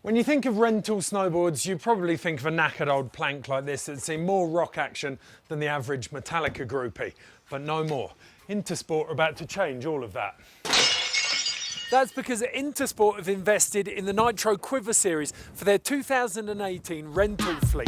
When you think of rental snowboards, you probably think of a knackered old plank like this that's seen more rock action than the average Metallica groupie. But no more. Intersport are about to change all of that. That's because Intersport have invested in the Nitro Quiver series for their 2018 rental fleet.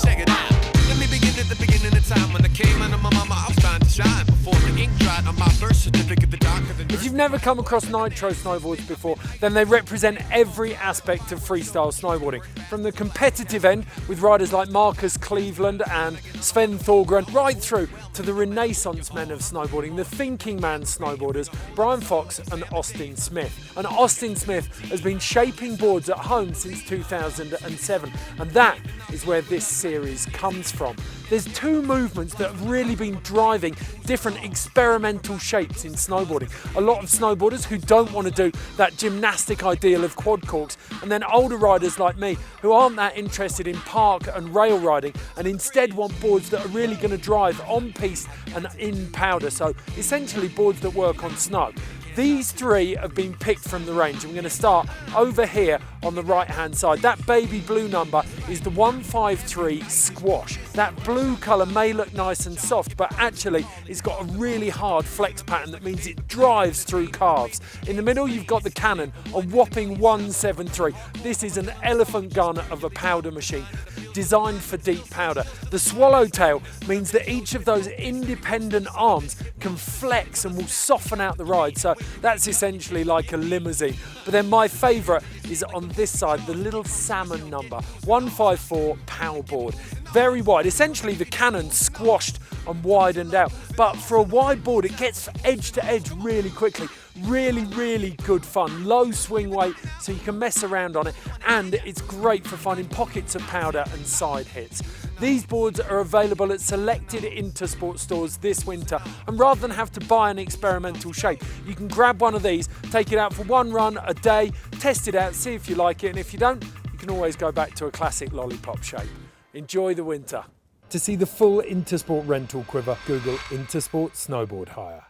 Check it out. Let me begin at the beginning of time when I came out of my mama, I was trying to shine before the ink dried on my birth certificate, the darker than. If you've never come across Nitro snowboards before, then they represent every aspect of freestyle snowboarding. From the competitive end, with riders like Marcus Cleveland and Sven Thorgren, right through to the renaissance men of snowboarding, the thinking man snowboarders, Brian Fox and Austin Smith. And Austin Smith has been shaping boards at home since 2007, and that is where this series comes from. There's two movements that have really been driving different experimental shapes in snowboarding. A lot of snowboarders who don't want to do that gymnastic ideal of quad corks, and then older riders like me who aren't that interested in park and rail riding and instead want boards that are really going to drive on piste and in powder, so essentially boards that work on snow. These three have been picked from the range. I'm going to start over here on the right hand side. That baby blue number is the 153 Squash. That blue colour may look nice and soft, but actually it's got a really hard flex pattern that means it drives through calves. In the middle you've got the Cannon, a whopping 173. This is an elephant gun of a powder machine, designed for deep powder. The Swallowtail means that each of those independent arms can flex and will soften out the ride, so that's essentially like a limousine. But then my favourite is on this side, the little Salmon number, 154 Pow board. Very wide, essentially the Cannon squashed and widened out. But for a wide board, it gets edge to edge really quickly. Really good fun. Low swing weight, so you can mess around on it, and it's great for finding pockets of powder and side hits. These boards are available at selected Intersport stores this winter, and rather than have to buy an experimental shape, you can grab one of these, take it out for one run a day, test it out, see if you like it, and if you don't, you can always go back to a classic lollipop shape. Enjoy the winter. To see the full Intersport rental quiver, Google Intersport Snowboard Hire.